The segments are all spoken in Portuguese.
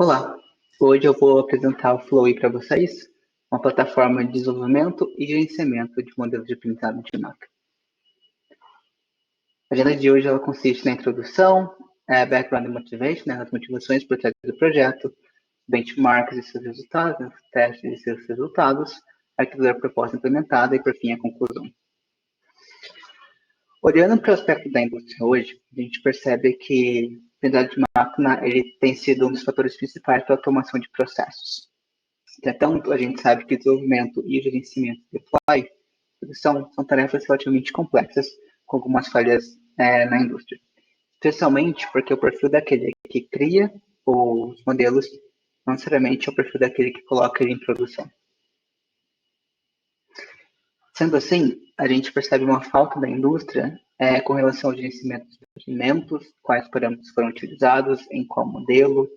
Olá, hoje eu vou apresentar o Flowy para vocês, uma plataforma de desenvolvimento e gerenciamento de modelos de aprendizado de máquina. A agenda de hoje ela consiste na introdução, background e motivation, as motivações por trás do projeto, benchmarks e seus resultados, testes e seus resultados, a arquitetura proposta implementada e, por fim, a conclusão. Olhando para o aspecto da indústria hoje, a gente percebe que o aprendizado de máquina ele tem sido um dos fatores principais para a automação de processos. Então, a gente sabe que desenvolvimento e gerenciamento de deploy são tarefas relativamente complexas, com algumas falhas na indústria. Especialmente porque o perfil daquele que cria os modelos não necessariamente é o perfil daquele que coloca ele em produção. Sendo assim, a gente percebe uma falta da indústria com relação ao gerenciamento dos procedimentos, quais parâmetros foram utilizados, em qual modelo,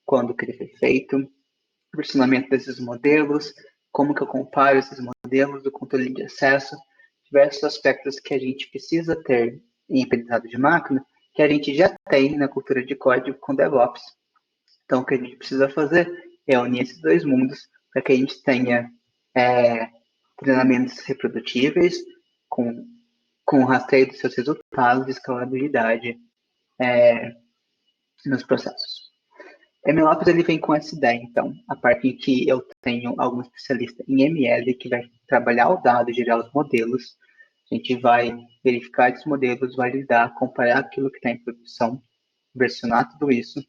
quando que ele foi feito, o versionamento desses modelos, como que eu comparo esses modelos, o controle de acesso, diversos aspectos que a gente precisa ter em aprendizado de máquina, que a gente já tem na cultura de código com DevOps. Então, o que a gente precisa fazer é unir esses dois mundos para que a gente tenha treinamentos reprodutíveis, com rastreio dos seus resultados e escalabilidade nos processos. MLOps ele vem com essa ideia, então, a parte em que eu tenho algum especialista em ML que vai trabalhar o dado, gerar os modelos, a gente vai verificar esses modelos, validar, comparar aquilo que está em produção, versionar tudo isso,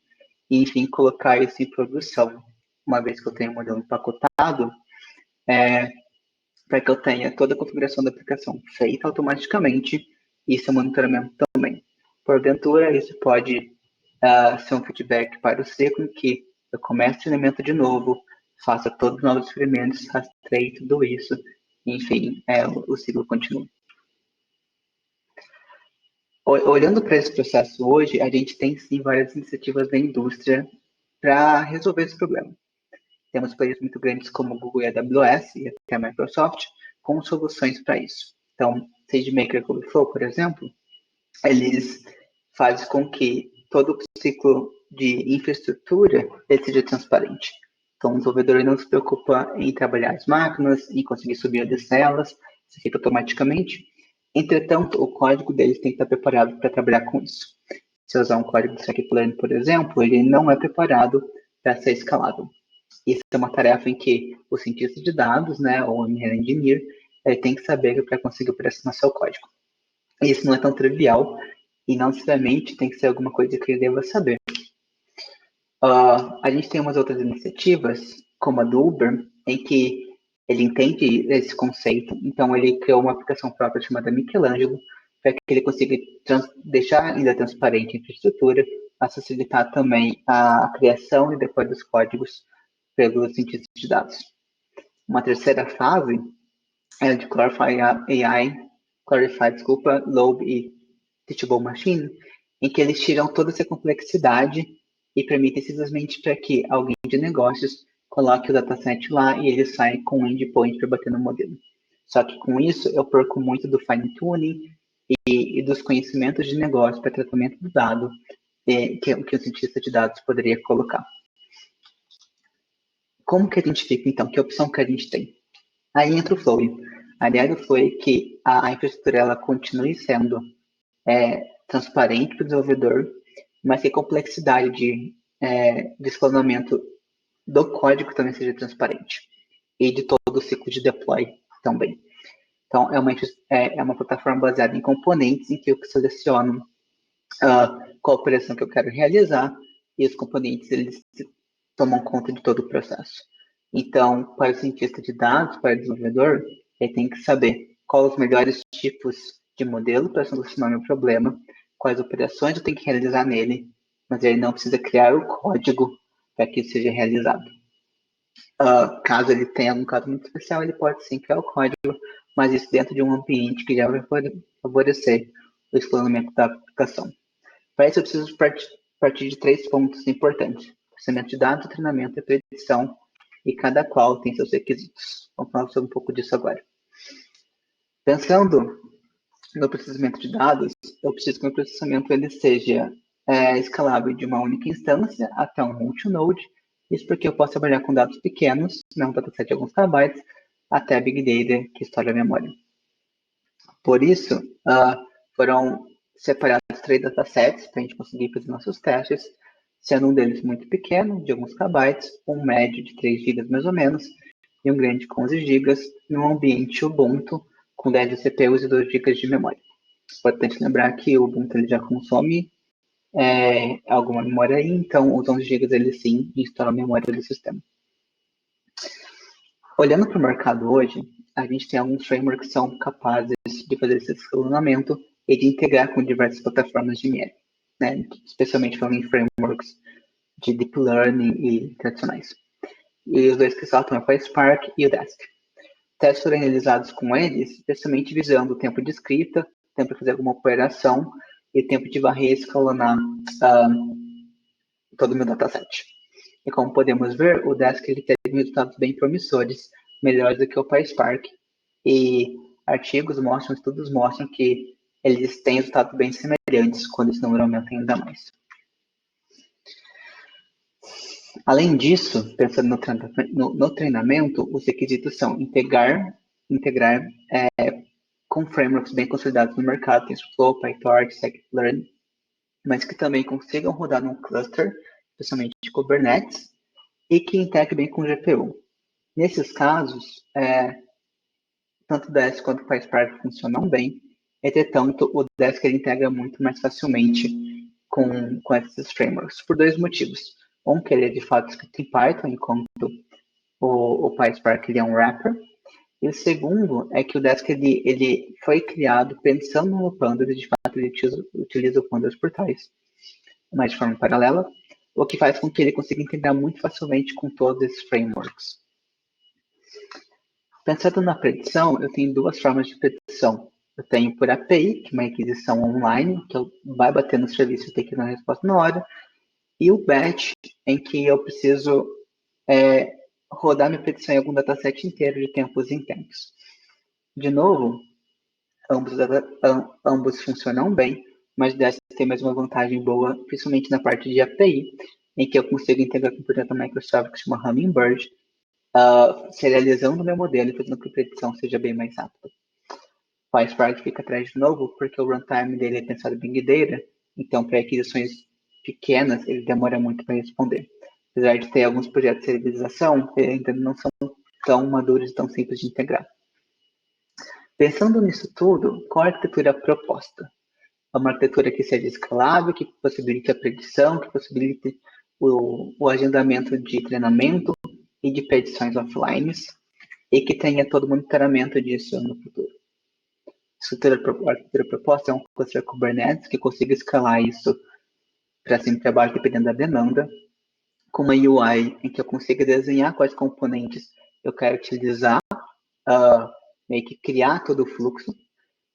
e, enfim, colocar isso em produção. Uma vez que eu tenho o modelo empacotado, para que eu tenha toda a configuração da aplicação feita automaticamente e seu monitoramento também. Porventura, isso pode ser um feedback para o ciclo em que eu começo o treinamento de novo, faça todos os novos experimentos, rastreie tudo isso, enfim, o ciclo continua. Olhando para esse processo hoje, a gente tem sim várias iniciativas da indústria para resolver esse problema. Temos países muito grandes como o Google e a AWS e até a Microsoft com soluções para isso. Então, SageMaker e Kubeflow, por exemplo, eles fazem com que todo o ciclo de infraestrutura ele seja transparente. Então, o desenvolvedor não se preocupa em trabalhar as máquinas, em conseguir subir e descer elas, isso é feito automaticamente. Entretanto, o código deles tem que estar preparado para trabalhar com isso. Se eu usar um código de scikit-learn, por exemplo, ele não é preparado para ser escalável. Isso é uma tarefa em que o cientista de dados, ou o ML Engineer, tem que saber para conseguir operacionar seu código. Isso não é tão trivial e não necessariamente tem que ser alguma coisa que ele deva saber. A gente tem umas outras iniciativas, como a do Uber, em que ele entende esse conceito, então ele criou uma aplicação própria chamada Michelangelo, para que ele consiga deixar ainda transparente a infraestrutura, a facilitar também a criação e depois dos códigos pelos cientistas de dados. Uma terceira fase é a de Clarify, Lobe e Teachable Machine, em que eles tiram toda essa complexidade e permitem simplesmente para que alguém de negócios coloque o dataset lá e ele sai com um endpoint para bater no modelo. Só que com isso eu perco muito do fine tuning e dos conhecimentos de negócio para tratamento do dado que o cientista de dados poderia colocar. Como que a gente fica, então? Que opção que a gente tem? Aí entra o Flowy. A ideia do Flowy é que a infraestrutura ela continue sendo transparente para o desenvolvedor, mas que a complexidade de escalonamento do código também seja transparente. E de todo o ciclo de deploy também. Então, é uma plataforma baseada em componentes em que eu seleciono qual operação que eu quero realizar e os componentes eles tomam conta de todo o processo. Então, para o cientista de dados, para o desenvolvedor, ele tem que saber quais os melhores tipos de modelo para solucionar o meu problema, quais operações eu tenho que realizar nele, mas ele não precisa criar o código para que isso seja realizado. Caso ele tenha algum caso muito especial, ele pode sim criar o código, mas isso dentro de um ambiente que já vai favorecer o escalonamento da aplicação. Para isso, eu preciso partir de 3 pontos importantes: processamento de dados, treinamento e predição, e cada qual tem seus requisitos. Vamos falar sobre um pouco disso agora. Pensando no processamento de dados, eu preciso que o meu processamento ele seja escalável de uma única instância até um multi-node Isso porque eu posso trabalhar com dados pequenos, não um dataset de alguns kbytes, até a Big Data, que estoura a memória. Por isso, foram separados 3 datasets para a gente conseguir fazer nossos testes, sendo um deles muito pequeno, de alguns kbytes, um médio de 3 GB mais ou menos, e um grande com 11 GB, num ambiente Ubuntu com 10 CPUs e 2 GB de memória. Importante lembrar que o Ubuntu ele já consome alguma memória aí, então os 11 GB ele sim instalam a memória do sistema. Olhando para o mercado hoje, a gente tem alguns frameworks que são capazes de fazer esse escalonamento e de integrar com diversas plataformas de ML, né? Especialmente falando em frameworks de Deep Learning e tradicionais. E os dois que saltam é o PySpark e o Dask. Testes foram realizados com eles, especialmente visando o tempo de escrita, tempo de fazer alguma operação e tempo de varrer e escalonar todo o meu dataset. E como podemos ver, o Dask ele teve resultados bem promissores, melhores do que o PySpark. E artigos mostram, estudos mostram que eles têm resultados bem semelhantes quando esse número aumenta ainda mais. Além disso, pensando no treinamento, os requisitos são integrar com frameworks bem consolidados no mercado, TensorFlow, PyTorch, Scikit-learn, mas que também consigam rodar num cluster, especialmente de Kubernetes, e que integrem bem com o GPU. Nesses casos, tanto o Dask quanto o PySpark funcionam bem, entretanto, o Dask ele integra muito mais facilmente com esses frameworks, por 2 motivos. Um, que ele é de fato escrito em Python, enquanto o PySpark ele é um wrapper. E o segundo é que o Dask ele foi criado pensando no Pandas e de fato ele utiliza o Pandas por trás, mas de forma paralela, o que faz com que ele consiga integrar muito facilmente com todos esses frameworks. Pensando na predição, eu tenho 2 formas de predição. Eu tenho por API, que é uma requisição online, que vai bater no serviço e ter que dar a resposta na hora, e o batch, em que eu preciso rodar minha predição em algum dataset inteiro de tempos em tempos. De novo, ambos funcionam bem, mas dessa tem mais uma vantagem boa, principalmente na parte de API, em que eu consigo integrar com o projeto da Microsoft que se chama Hummingbird, serializando o meu modelo e fazendo com que a predição seja bem mais rápida. O PySpark fica atrás de novo porque o runtime dele é pensado em Big Data, então para aquisições pequenas ele demora muito para responder. Apesar de ter alguns projetos de serialização, eles ainda não são tão maduros e tão simples de integrar. Pensando nisso tudo, qual a arquitetura proposta? É uma arquitetura que seja escalável, que possibilite a predição, que possibilite o agendamento de treinamento e de predições offline e que tenha todo o monitoramento disso no futuro. A arquitetura proposta é um cluster Kubernetes que consiga escalar isso para cima e para baixo dependendo da demanda, com uma UI em que eu consiga desenhar quais componentes eu quero utilizar, meio que criar todo o fluxo,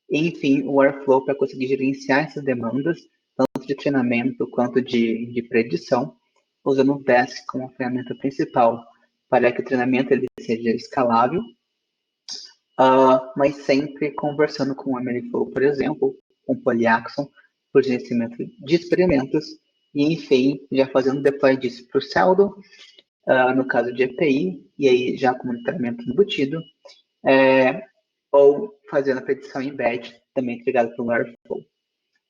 e, enfim, o Airflow para conseguir gerenciar essas demandas, tanto de treinamento quanto de predição, usando o Dask como ferramenta principal, para que o treinamento ele seja escalável, mas sempre conversando com o MLflow, por exemplo, com Polyaxon, por gerenciamento de experimentos, e, enfim, já fazendo deploy disso para o Seldon, no caso de API, e aí já com monitoramento embutido, ou fazendo a predição em batch, também trigado pelo Airflow.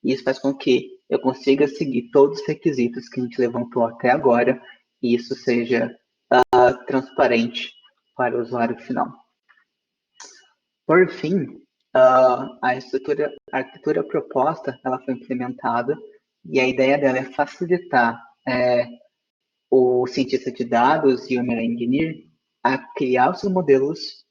Isso faz com que eu consiga seguir todos os requisitos que a gente levantou até agora, e isso seja transparente para o usuário final. Por fim, a arquitetura proposta ela foi implementada e a ideia dela é facilitar o cientista de dados e o ML Engineer a criar os seus modelos,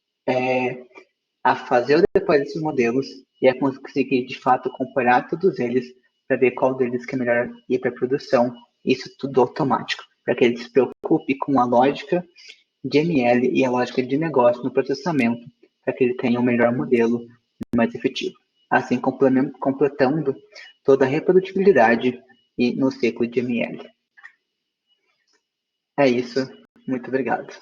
a fazer o deploy desses modelos e a conseguir, de fato, comparar todos eles para ver qual deles que é melhor ir para a produção. Isso tudo automático, para que ele se preocupe com a lógica de ML e a lógica de negócio no processamento, para que ele tenha o melhor modelo mais efetivo. Assim, completando toda a reprodutibilidade no ciclo de ML. É isso. Muito obrigado.